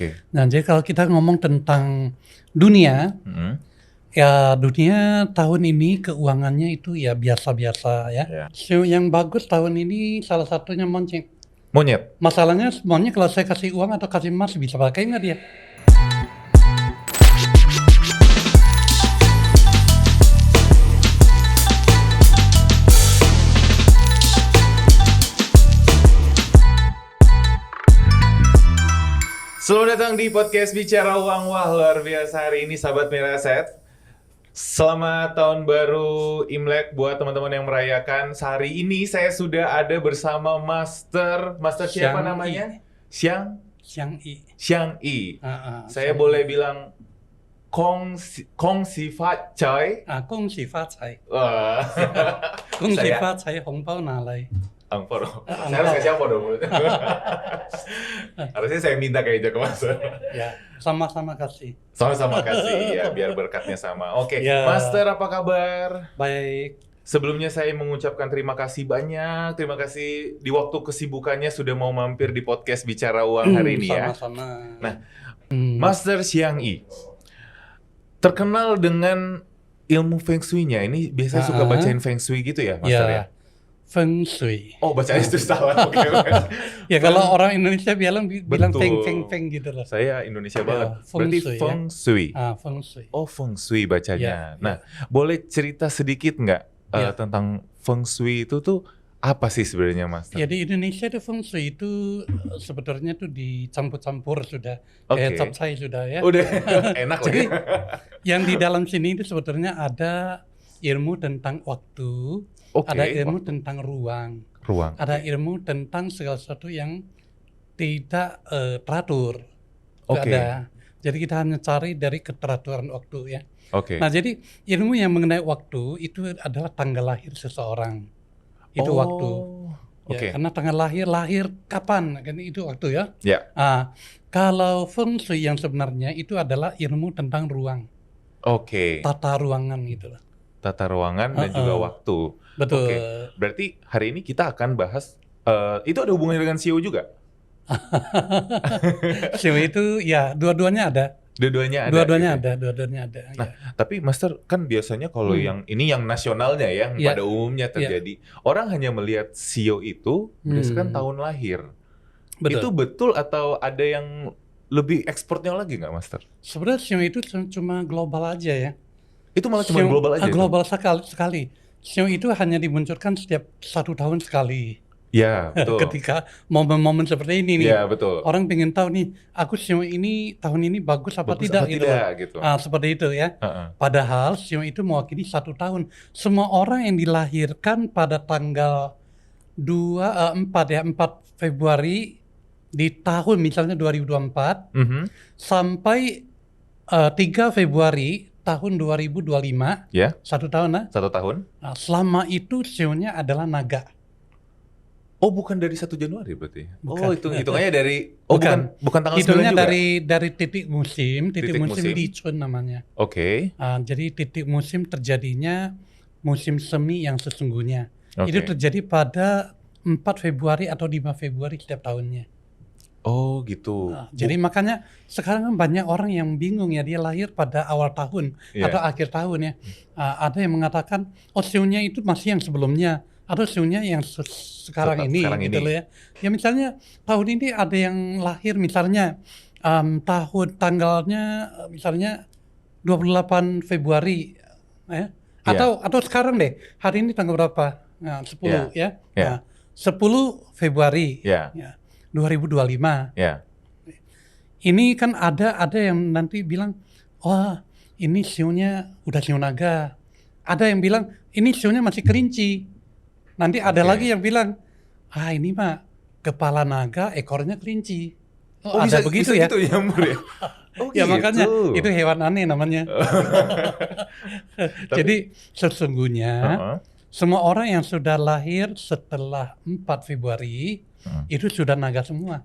Oke. Nah, jadi kalau kita ngomong tentang dunia, ya dunia tahun ini keuangannya itu ya biasa-biasa ya. Ya. So, yang bagus tahun ini salah satunya monyet. Monyet. Masalahnya monyet kalau saya kasih uang atau kasih emas bisa pakai nggak dia? Selamat datang di podcast Bicara Uang. Wah, luar biasa hari ini sahabat Miraset. Selamat tahun baru Imlek buat teman-teman yang merayakan. Hari ini saya sudah ada bersama Master siapa Xiang namanya? I. Xiang I. Saya boleh bilang Kong Si Fat Chai. 恭喜发财 Wah. 恭喜发财红包拿来 Angpau dong. Saya harus kasih angpau dong. Harusnya saya minta kayaknya ke Mas. ya sama-sama kasih. Sama-sama kasih ya, biar berkatnya sama. Oke, Ya. Master apa kabar? Baik. Sebelumnya saya mengucapkan terima kasih banyak. Terima kasih di waktu kesibukannya sudah mau mampir di podcast Bicara Uang hari ini ya. Sama-sama. Nah, Master Xiang I terkenal dengan ilmu Feng Shui-nya. Ini biasanya suka bacain Feng Shui gitu ya, Master ya? Feng Shui. Oh, bacanya itu salah. Oke. Ya kalau orang Indonesia bilang Betul. feng gitu loh. Saya Indonesia banget. Feng Berarti Shui, Feng Shui. Feng Shui. Oh, Feng Shui bacanya. Ya, Nah, boleh cerita sedikit nggak tentang Feng Shui itu tuh apa sih sebenarnya, Mas? Ya di Indonesia itu Feng Shui itu sebetulnya tuh dicampur-campur sudah. Oke. Kayak capcay sudah ya. Udah enak Jadi lagi. yang di dalam sini itu sebetulnya ada ilmu tentang waktu, Oke. ada ilmu tentang ruang, Ruang. ada ilmu tentang segala sesuatu yang tidak teratur. Itu Oke. ada. Jadi kita hanya cari dari keteraturan waktu ya. Oke. Nah jadi ilmu yang mengenai waktu itu adalah tanggal lahir seseorang. Itu waktu. Ya, Oke. karena tanggal lahir kapan kan itu waktu ya. Ya. Kalau Feng Shui yang sebenarnya itu adalah ilmu tentang ruang, Oke. tata ruangan gitu loh. Tata ruangan dan juga waktu. Betul. Oke. Berarti hari ini kita akan bahas itu ada hubungannya dengan CEO juga? Shui itu ya dua-duanya ada. Dua-duanya ada. Dua-duanya gitu. ada, dua-duanya ada. Nah, ya. tapi Master kan biasanya kalau yang ini yang nasionalnya ya, yang Ya. pada umumnya terjadi. Orang hanya melihat CEO itu berdasarkan tahun lahir. Betul. Itu betul atau ada yang lebih ekspornya lagi nggak, Master? Sebenarnya Shui itu cuma global aja ya. Itu malah cuma global aja. Global sekali. Shui itu hanya dimunculkan setiap 1 tahun sekali. Ya, betul. Ketika momen-momen seperti ini nih. Ya, betul. Orang pengen tahu nih, aku Shui ini tahun ini bagus apa Bagus tidak apa gitu. tidak, gitu. Seperti itu ya. Padahal Shui itu mewakili 1 tahun. Semua orang yang dilahirkan pada tanggal 4 Februari di tahun misalnya 2024 sampai 3 Februari tahun 2025, Ya, 1 tahun lah. 1 tahun. Nah, selama itu Shui-nya adalah naga. Oh, bukan dari 1 Januari berarti? Bukan. Oh, hitungannya dari bukan tanggal 9 Hitungnya juga? dari titik musim Li Chun namanya. Oke. Jadi titik musim terjadinya musim semi yang sesungguhnya. Oke. Itu terjadi pada 4 Februari atau 5 Februari setiap tahunnya. Oh, gitu. Jadi makanya sekarang kan banyak orang yang bingung ya, dia lahir pada awal tahun atau akhir tahun ya. Ada yang mengatakan, oh Shui-nya itu masih yang sebelumnya, atau Shui-nya yang sekarang ini gitu loh ya. Ya misalnya tahun ini ada yang lahir misalnya tanggalnya misalnya 28 Februari ya. Atau sekarang deh, hari ini tanggal berapa? 10 ya. Nah, 10 Februari. Ya. 2025. Ya. Ini kan ada yang nanti bilang, wah ini Shui-nya udah Shui naga. Ada yang bilang, ini Shui-nya masih kerinci. Nanti ada lagi yang bilang, ini mah kepala naga, ekornya kerinci. Oh, ada begitu ya? Gitu ya, Mur, ya? Oh, ya gitu. makanya itu hewan aneh namanya. Jadi sesungguhnya semua orang yang sudah lahir setelah 4 Februari itu sudah naga semua.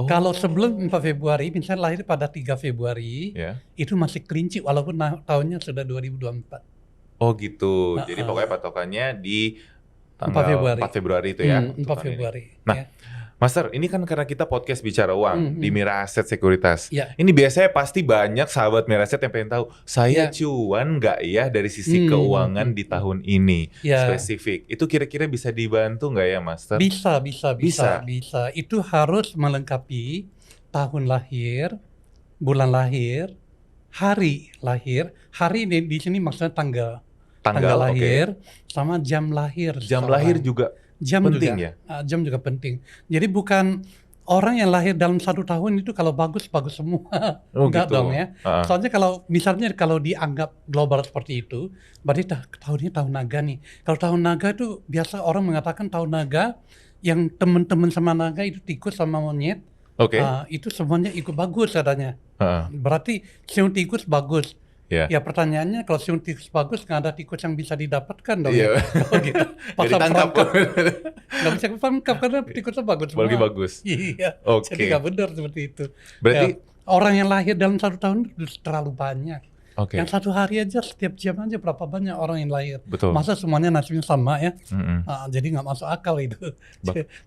Kalau sebelum 4 Februari, misalnya lahir pada 3 Februari, itu masih kelinci walaupun tahunnya sudah 2024. Oh gitu, jadi pokoknya patokannya di tanggal 4 Februari itu ya? 4 Februari. Nah, ya. Master, ini kan karena kita podcast bicara uang di Mira Aset Sekuritas. Ya. Ini biasanya pasti banyak sahabat Mira Aset yang pengen tahu, saya Ya. cuan nggak ya dari sisi keuangan di tahun ini Ya. spesifik. Itu kira-kira bisa dibantu nggak ya, Master? Bisa. Itu harus melengkapi tahun lahir, bulan lahir, hari lahir. Hari ini di sini maksudnya tanggal lahir, sama jam lahir. Jam seseorang. lahir juga Jam penting juga, ya? Jam juga penting. Jadi bukan orang yang lahir dalam 1 tahun itu kalau bagus semua. Oh, Enggak gitu. dong ya. Soalnya kalau dianggap global seperti itu, berarti tahun ini tahun naga nih. Kalau tahun naga itu biasa orang mengatakan tahun naga yang teman-teman sama naga itu tikus sama monyet. Oke. Itu semuanya ikut bagus katanya. Berarti siung tikus bagus. Ya. Ya pertanyaannya kalau siung tikus bagus nggak ada tikus yang bisa didapatkan dong Iya. ya. Kalau gitu. Jadi Pasal tangkap. nggak bisa ketangkap karena tikusnya bagus semua. Lagi bagus. Iya. Oke. Jadi nggak benar seperti itu. Berarti Ya, orang yang lahir dalam 1 tahun itu terlalu banyak. oke. Yang 1 hari aja setiap jam aja berapa banyak orang yang lahir. Betul. Masa semuanya nasibnya sama ya? Jadi nggak masuk akal itu.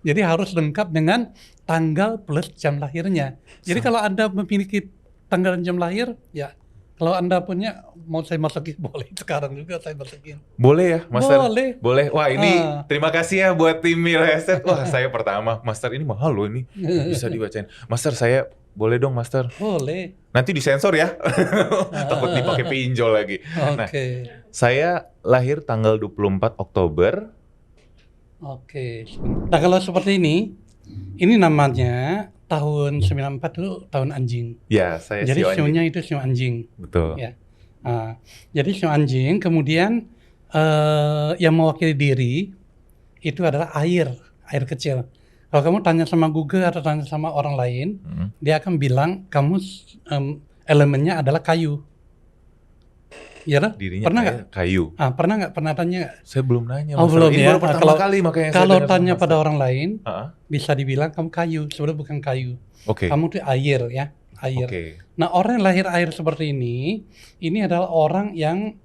Jadi harus lengkap dengan tanggal plus jam lahirnya. Jadi kalau Anda memiliki tanggal dan jam lahir, ya kalau Anda punya, mau saya masukin boleh sekarang juga saya masukin. Boleh ya, Master? Boleh. Wah, ini terima kasih ya buat tim Mira Aset. Wah, saya pertama, Master ini mahal loh ini. Bisa dibacain. Master, saya boleh dong, Master? Boleh. Nanti disensor ya. Takut dipakai pinjol lagi. Nah, Oke. saya lahir tanggal 24 Oktober. Oke. Nah kalau seperti ini namanya tahun 94 itu tahun anjing. Ya, saya Jadi Sio Anjing. sionya itu sio anjing. Betul. Ya. Jadi sio anjing, kemudian yang mewakili diri itu adalah air kecil. Kalau kamu tanya sama Google atau tanya sama orang lain, dia akan bilang kamu elemennya adalah kayu. Ya lah? Dirinya Pernah kayak nggak? kayu. Pernah nggak? Pernah tanya nggak? Saya belum nanya, Oh, Master. belum Ini ya? baru pertama Kalau- kali makanya saya Kalau dengar tanya sama pada Master. orang lain, Ah, bisa dibilang kamu kayu, sebenarnya bukan kayu. Oke. Kamu tuh air ya, air. Oke. Nah orang yang lahir air seperti ini adalah orang yang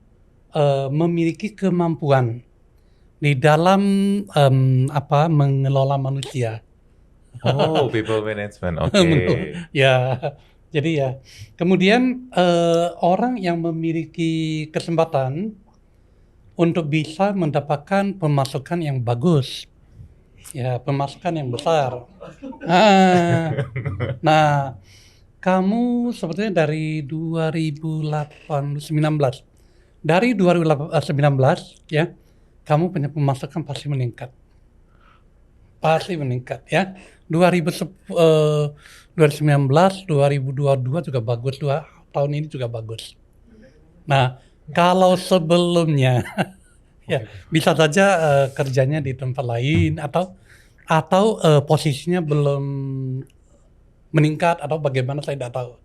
memiliki kemampuan di dalam mengelola manusia. Oh, people management. Oke. Ya, jadi ya. Kemudian orang yang memiliki kesempatan untuk bisa mendapatkan pemasukan yang bagus, ya pemasukan yang besar. Nah, kamu sebetulnya dari 2019, ya, kamu punya pemasukan pasti meningkat. Pasti meningkat ya. 2019, 2022 juga bagus, 2 tahun ini juga bagus. Nah, kalau sebelumnya ya bisa saja kerjanya di tempat lain atau posisinya belum meningkat atau bagaimana saya tidak tahu.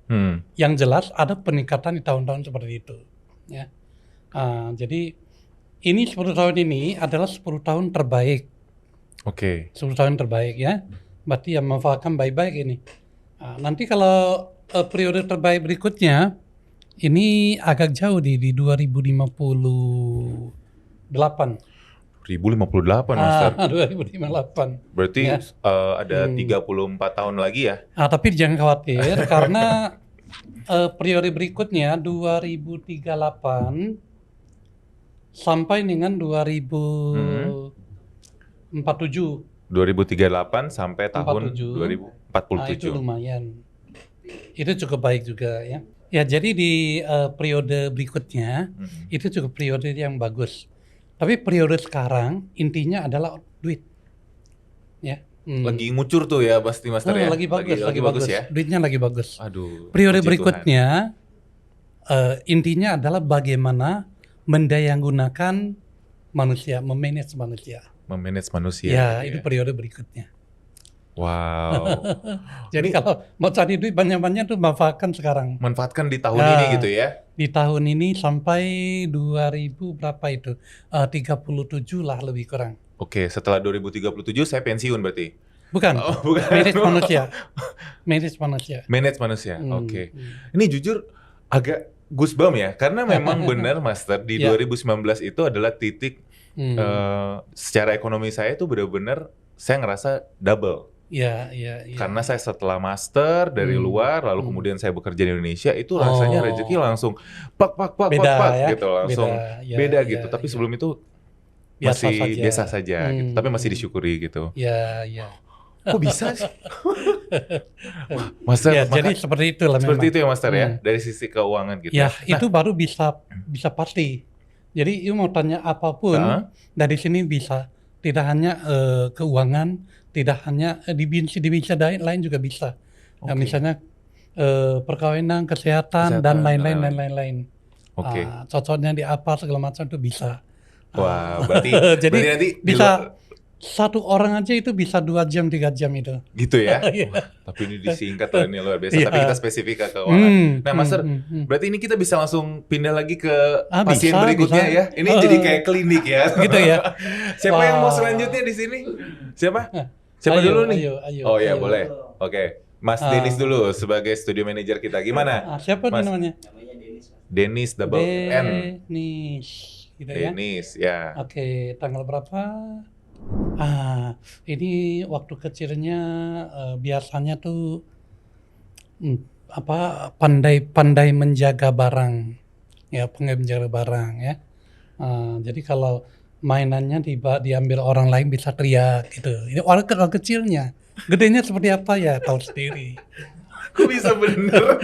Yang jelas ada peningkatan di tahun-tahun seperti itu. Ya. Jadi ini 10 tahun ini adalah 10 tahun terbaik. Oke. 10 tahun terbaik ya. Berarti yang memanfaatkan baik-baik ini. Nanti kalau periode terbaik berikutnya ini agak jauh di 2058. 1058, Master. 2058. Berarti Ya. ada 34 tahun lagi ya? Tapi jangan khawatir karena periode berikutnya 2038 sampai dengan 2047. 2038 sampai tahun 47. 2047. Itu lumayan. Itu cukup baik juga ya. Ya jadi di periode berikutnya itu cukup periode yang bagus. Tapi periode sekarang intinya adalah duit. Ya. Lagi ngucur tuh ya pasti, Master ya? Lagi bagus ya? Duitnya lagi bagus. Aduh. Periode puji berikutnya intinya adalah bagaimana mendayanggunakan manusia, memanage manusia. Tuhan. Memanage manusia. Ya, gitu itu ya. periode berikutnya. Wow. Jadi kalau mau cari duit banyak-banyak tuh manfaatkan sekarang. Manfaatkan di tahun Ya. ini gitu ya? Di tahun ini sampai 2000 berapa itu? 37 lah lebih kurang. Oke, setelah 2037 saya pensiun berarti? Bukan. Oh, bukan. Manage manusia. Manage manusia. Manage manusia, oke. Hmm. Ini jujur agak goosebump ya, karena memang benar, Master, di Ya. 2019 itu adalah titik secara ekonomi saya itu benar-benar saya ngerasa double. Iya, iya, iya. Karena saya setelah master dari luar, lalu kemudian saya bekerja di Indonesia, itu rasanya rezeki langsung pak Beda ya, gitu, langsung beda, ya, beda ya, gitu. Tapi ya. sebelum itu Biasa masih saja. biasa saja gitu, tapi masih disyukuri gitu. Ya, ya. Kok bisa sih? Master, Ya, jadi seperti itulah seperti memang. itu ya Master ya, dari sisi keuangan gitu. Ya, Nah, itu baru bisa pasti. Jadi, you mau tanya apapun dari sini bisa. Tidak hanya keuangan, tidak hanya di bidang lain juga bisa. Nah, misalnya perkawinan, kesehatan, dan lain-lain. Oke. Cocoknya di apa segala macam itu bisa. Wah, berarti Jadi berarti nanti di bisa luar- satu orang aja itu bisa 2 jam 3 jam itu. gitu ya. Iya. Wah, tapi ini disingkat loh, ini luar biasa. Iya. Tapi kita spesifik ke keuangan. Nah, Master, berarti ini kita bisa langsung pindah lagi ke pasien bisa, berikutnya bisa. ya. Ini jadi kayak klinik ya. Gitu ya. Siapa yang mau Wah. selanjutnya di sini? Siapa? Siapa Ayo, dulu nih? ayo, Oh ya, ayo. boleh. Oke. Mas Denis dulu sebagai studio manager kita. Gimana? Siapa nih Mas namanya? Denis double N. Denis. Gitu ya. Denis, ya. Oke, tanggal berapa? Ini waktu kecilnya biasanya tuh pandai menjaga barang, ya pandai menjaga barang ya. Jadi kalau mainannya diambil orang lain bisa teriak gitu. Ini orang kecilnya, gedenya seperti apa ya tahu sendiri. Kok bisa bener?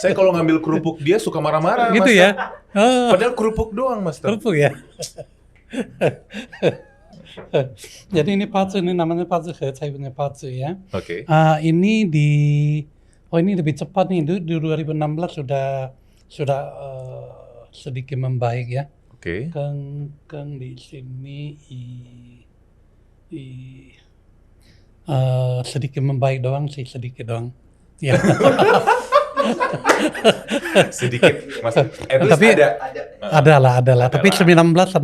Saya kalau ngambil kerupuk dia suka marah-marah, Gitu Master. ya. Padahal kerupuk doang, Master. Kerupuk ya. Jadi ini patsu, ini namanya patsu, saya punya patsu ya. Oke. Ini ini lebih cepat nih, di 2016 sudah sedikit membaik ya. Oke. Keng di sini sedikit membaik doang sih, sedikit doang. Ya. Sedikit, Mas. Tapi ada. ada lah. Tapi 19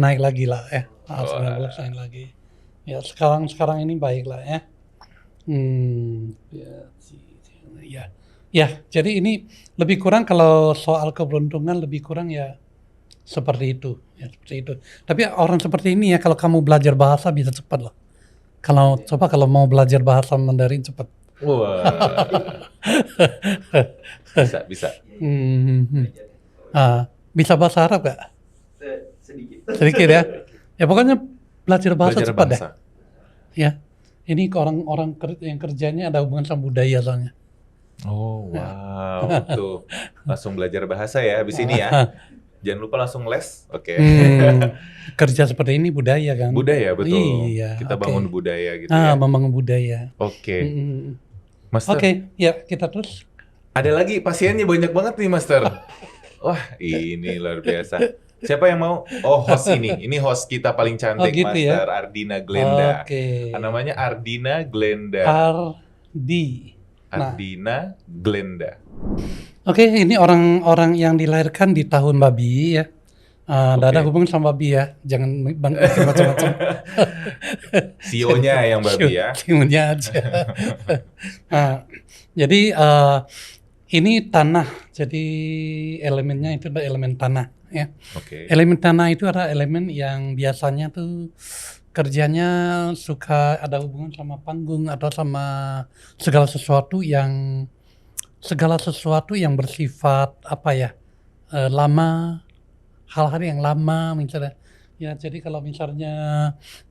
naik lagi lah ya. 19 naik lagi. Ya sekarang ini baik lah ya. Ya, jadi ini lebih kurang kalau soal keberuntungan lebih kurang ya seperti itu, ya seperti itu. Tapi orang seperti ini ya kalau kamu belajar bahasa bisa cepat loh. Kalau mau belajar bahasa Mandarin cepat. Wah. Bisa. Bisa bahasa Arab gak? Sedikit ya. Ya pokoknya belajar bahasa cepat deh. Ya. Ini orang yang kerjanya ada hubungan sama budaya soalnya. Oh, wow. Tuh. Langsung belajar bahasa ya habis ini ya. Jangan lupa langsung les. Oke. Kerja seperti ini budaya kan. Budaya, betul. Iya, Kita bangun budaya gitu ya. Membangun budaya. Oke. Master. Oke, ya kita terus. Ada lagi pasiennya banyak banget nih, Master. Wah, ini luar biasa. Siapa yang mau? Oh, host ini. Ini host kita paling cantik, gitu Master ya? Ardina Glenda. Oke. Namanya Ardina Glenda. Ardina Glenda. Oke, ini orang yang dilahirkan di tahun babi ya. Nggak ada hubungan sama babi ya. Jangan macam-macam. CEO-nya yang babi ya. CEO-nya aja. Jadi ini tanah. Jadi elemennya itu adalah elemen tanah ya. Oke. Elemen tanah itu adalah elemen yang biasanya tuh kerjanya suka ada hubungan sama panggung atau sama segala sesuatu yang bersifat apa ya, lama, hal-hal yang lama misalnya. Ya jadi kalau misalnya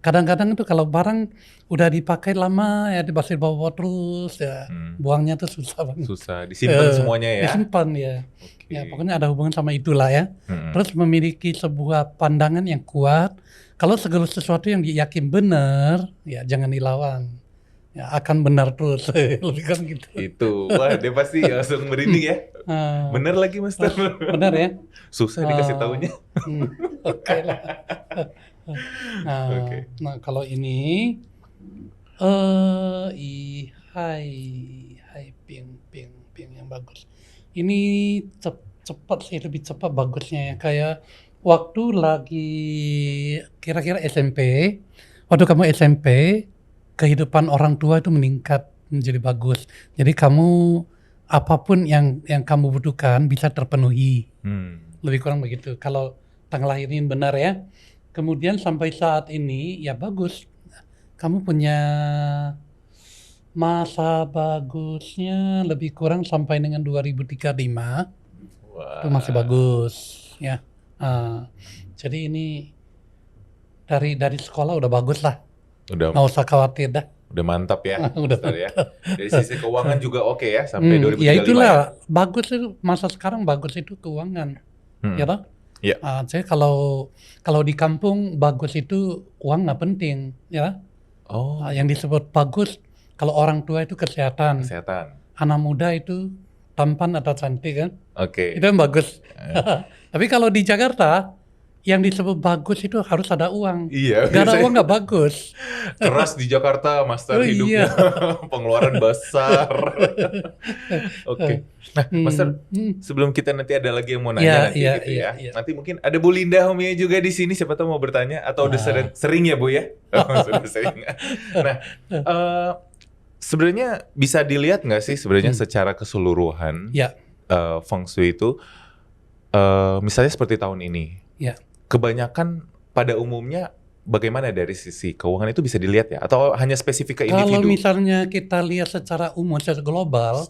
kadang-kadang itu kalau barang udah dipakai lama ya pasti bawa terus ya, buangnya tuh susah banget. Susah disimpan semuanya ya. Disimpan ya. Oke. Ya pokoknya ada hubungan sama itulah ya. Terus memiliki sebuah pandangan yang kuat. Kalau segala sesuatu yang diyakin benar, ya jangan dilawan. Ya akan benar terus. Lebih kan gitu. Itu. Wah, dia pasti langsung merinding ya. Bener lagi, Master. Benar ya. Susah dikasih taunya. Oke lah. Nah kalau ini hai ping yang bagus. Ini cepat sih, lebih cepat bagusnya ya. Kayak waktu lagi kira-kira SMP, waktu kamu SMP, kehidupan orang tua itu meningkat menjadi bagus. Jadi kamu apapun yang kamu butuhkan bisa terpenuhi. Lebih kurang begitu. Kalau tanggal lahir ini benar ya. Kemudian sampai saat ini ya bagus. kamu punya masa bagusnya lebih kurang sampai dengan 2035, itu masih bagus ya. Jadi ini dari sekolah udah bagus lah, Udah nggak usah khawatir dah. udah mantap ya, Udah Master ya. Dari sisi keuangan juga oke ya sampai 2035 ya itulah bagus itu, masa sekarang bagus itu keuangan, ya toh? Iya. Jadi kalau di kampung bagus itu uang nggak penting, ya. Oh, Yang disebut bagus kalau orang tua itu kesehatan, anak muda itu tampan atau cantik kan, Oke. itu yang bagus. Tapi kalau di Jakarta yang disebut bagus itu harus ada uang. Iya. Gak ada uang nggak bagus. Keras di Jakarta, Master Oh, hidupnya, iya. pengeluaran besar. Oke. Nah, Master, sebelum kita nanti ada lagi yang mau nanya nanti gitu ya. Nanti mungkin ada Bu Linda Homia juga di sini, siapa tahu mau bertanya atau udah sering ya Bu ya? Sudah sering. Nah, sebenarnya bisa dilihat nggak sih sebenarnya secara keseluruhan Feng Shui itu, misalnya seperti tahun ini, kebanyakan pada umumnya bagaimana dari sisi keuangan itu bisa dilihat ya? Atau hanya spesifik ke individu? Kalau misalnya kita lihat secara umum, secara global,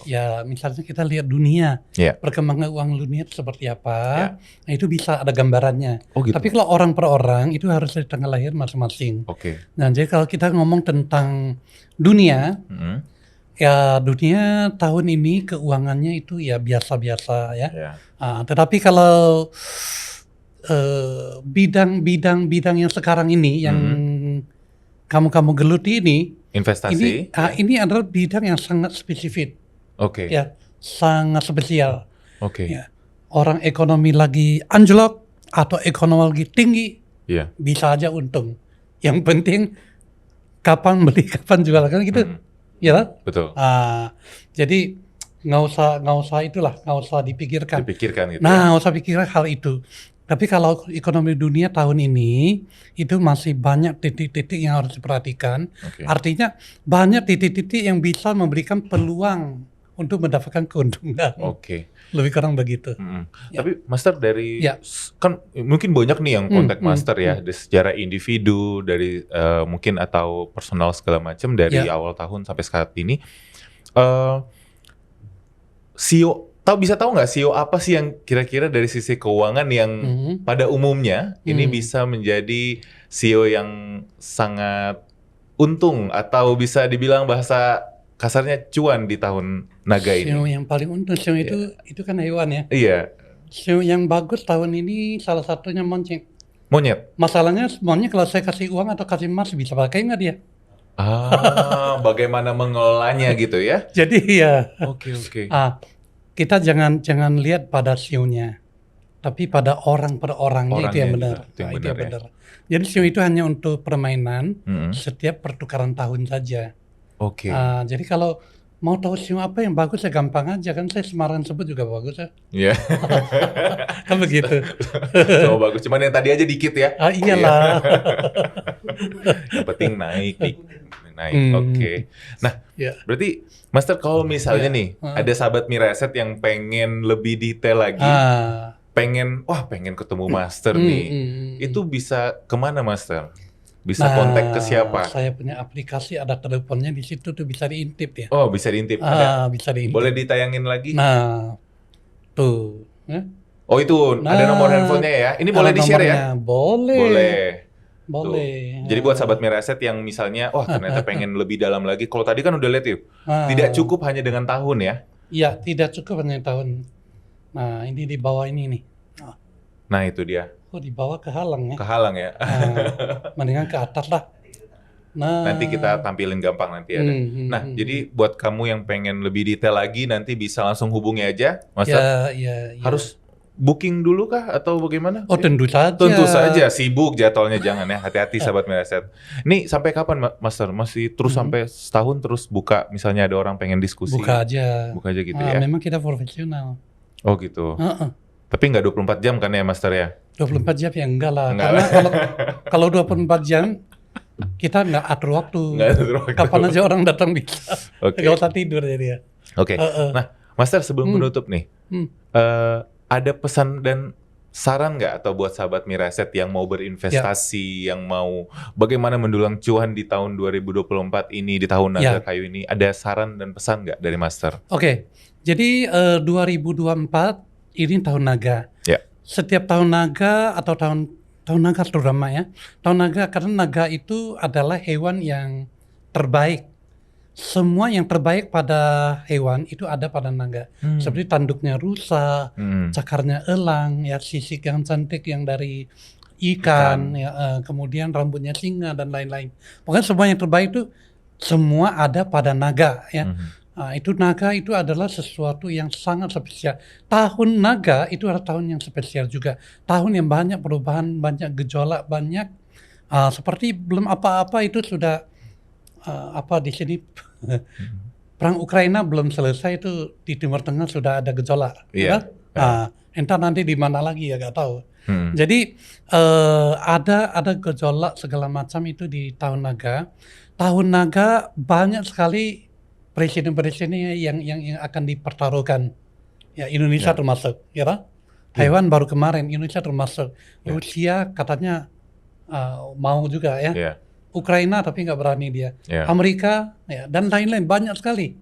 ya misalnya kita lihat dunia, perkembangan uang dunia itu seperti apa, nah itu bisa ada gambarannya. Oh, gitu. Tapi kalau orang per orang itu harus dari tanggal lahir masing-masing. Nah jadi kalau kita ngomong tentang dunia, ya dunia tahun ini keuangannya itu ya biasa-biasa ya. Tetapi kalau bidang yang sekarang ini yang kamu geluti ini, investasi, ini adalah bidang yang sangat spesifik, ya sangat spesial. Ya. Orang ekonomi lagi anjlok atau ekonomi lagi tinggi, bisa aja untung. Yang penting kapan beli, kapan jual kan gitu, ya. Betul. Jadi nggak usah dipikirkan. Gitu. Nah, nggak usah pikirkan hal itu. Tapi kalau ekonomi dunia tahun ini itu masih banyak titik-titik yang harus diperhatikan. Artinya banyak titik-titik yang bisa memberikan peluang untuk mendapatkan keuntungan. Lebih kurang begitu. Tapi Master dari kan mungkin banyak nih yang kontak Master ya, secara individu dari mungkin atau personal segala macam dari awal tahun sampai saat ini. CEO bisa tahu nggak CEO apa sih yang kira-kira dari sisi keuangan yang pada umumnya ini bisa menjadi CEO yang sangat untung atau bisa dibilang bahasa kasarnya cuan di tahun naga ini? CEO yang paling untung, CEO itu kan hewan ya. Iya. CEO yang bagus tahun ini salah satunya monyet. Masalahnya monyet kalau saya kasih uang atau kasih emas bisa pakai nggak dia? Bagaimana mengelolanya gitu ya? Jadi ya. Oke. Kita jangan lihat pada CEO-nya, tapi pada orang per orangnya itu yang benar. Itu yang benar. Jadi CEO itu hanya untuk permainan setiap pertukaran tahun saja. Jadi kalau mau tahu CEO apa yang bagus ya gampang aja kan, saya sembarangan sebut juga bagus ya. Iya. Kan begitu. Bagus, cuman yang tadi aja dikit ya. Iyalah. Yang penting naik. Nah, berarti Master kalau misalnya nih ada sahabat Miraset yang pengen lebih detail lagi, pengen ketemu Master nih, itu bisa kemana Master? Bisa kontak ke siapa? Saya punya aplikasi, ada teleponnya di situ tuh, bisa diintip ya. Oh, bisa diintip. Bisa diintip. Boleh ditayangin lagi? Nah, tuh. Oh itu ada nomor handphonenya ya? Ini boleh di-share ya? Boleh. Jadi buat sahabat Miraset yang misalnya, ternyata pengen lebih dalam lagi. Kalau tadi kan udah lihat yuk, tidak cukup hanya dengan tahun ya? Iya, tidak cukup hanya tahun. Nah, ini di bawah ini nih. Nah itu dia. Di bawah kehalang ya? Kehalang ya? Mendingan ke atas lah. Nah, nanti kita tampilin gampang nanti ada. Jadi buat kamu yang pengen lebih detail lagi, nanti bisa langsung hubungi aja, Master. Ya. Harus booking dulu kah atau bagaimana? Oh tentu saja. Tentu saja, sibuk jadwalnya jangan ya, hati-hati sahabat Miraset. Ini sampai kapan Master? Masih terus sampai setahun terus buka, misalnya ada orang pengen diskusi? Buka aja gitu ya? Memang kita profesional. Oh gitu. Tapi nggak 24 jam kan ya Master ya? 24 jam ya enggak lah. Karena kalau 24 jam kita nggak atur waktu. Kapan aja orang datang bisa. Nggak usah tidur jadi ya. Nah Master sebelum menutup nih, ada pesan dan saran nggak atau buat sahabat Miraset yang mau berinvestasi, yang mau bagaimana mendulang cuan di tahun 2024 ini, di tahun naga kayu ini, ada saran dan pesan nggak dari Master? Oke, jadi 2024 ini tahun naga. Ya. Setiap tahun naga atau tahun naga terutama ya, tahun naga karena naga itu adalah hewan yang terbaik. Semua yang terbaik pada hewan itu ada pada naga. Seperti tanduknya rusa, cakarnya elang, ya sisik yang cantik yang dari ikan. Ya, kemudian rambutnya singa dan lain-lain. Pokoknya semua yang terbaik itu semua ada pada naga ya. Itu naga itu adalah sesuatu yang sangat spesial. Tahun naga itu adalah tahun yang spesial juga. Tahun yang banyak perubahan, banyak gejolak, banyak seperti belum apa-apa itu sudah di sini perang Ukraina belum selesai itu di Timur Tengah sudah ada gejolak. Iya. Entar nanti di mana lagi ya nggak tahu. Jadi ada gejolak segala macam itu di tahun naga. Tahun naga banyak sekali presiden-presiden yang akan dipertaruhkan. Ya Indonesia termasuk, ya kan? Taiwan baru kemarin, Indonesia termasuk. Rusia katanya mau juga ya. Ukraina tapi nggak berani dia. Amerika ya, dan lain-lain banyak sekali.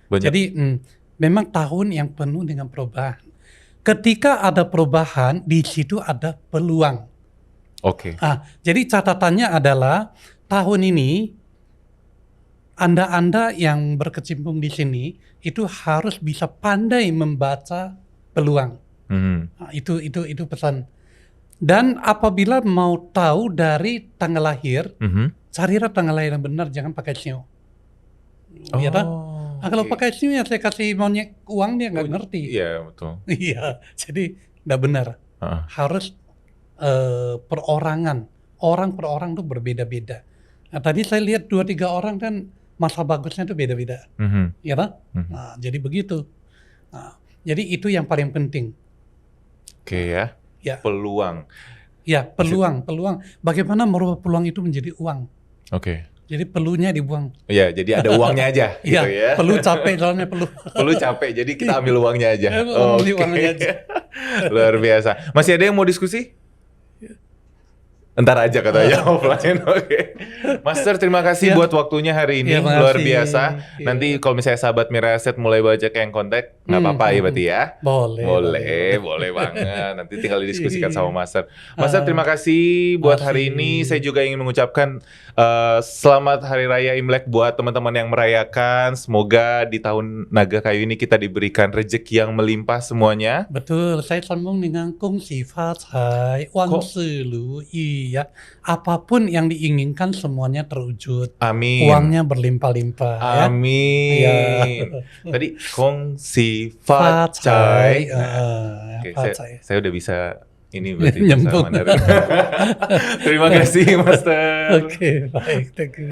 Jadi memang tahun yang penuh dengan perubahan. Ketika ada perubahan di situ ada peluang. Jadi catatannya adalah tahun ini Anda yang berkecimpung di sini itu harus bisa pandai membaca peluang. Itu pesan. Dan apabila mau tahu dari tanggal lahir, carilah tanggal lahir yang benar, jangan pakai sio. Kalau pakai sio ya saya kasih monyet uang dia nggak ngerti. Iya betul. Iya, jadi nggak benar. Harus perorangan. Orang per orang tuh berbeda-beda. Nah, tadi saya lihat 2-3 orang kan masa bagusnya tuh beda-beda. Ya kan? Nah, jadi begitu. Nah, jadi itu yang paling penting. Ya. Peluang. Ya, peluang. Bagaimana merubah peluang itu menjadi uang. Jadi pelunya dibuang. Iya, jadi ada uangnya aja gitu ya. Perlu capek soalnya perlu. Perlu capek, jadi kita ambil uangnya aja. Uangnya aja. Luar biasa. Masih ada yang mau diskusi? Entar aja katanya offline. Master, terima kasih buat waktunya hari ini, luar biasa. Nanti kalau misalnya sahabat Miraset mulai baca yang kontak, nggak apa-apa ya berarti ya? Boleh banget. Nanti tinggal didiskusikan sama Master. Master, terima kasih buat hari ini. Saya juga ingin mengucapkan selamat Hari Raya Imlek buat teman-teman yang merayakan. Semoga di tahun naga kayu ini kita diberikan rezeki yang melimpah semuanya. Betul, saya sambung dengan Kong Si Fa Cai, Wang Si Lu Yi. Ya, apapun yang diinginkan semuanya terwujud. Amin. Uangnya berlimpah-limpah. Amin. Ya. Tadi Kong Si Fa Cai. Saya udah bisa ini berarti bahasa Mandarin. Terima kasih, Master. Oke, baik. Thank you.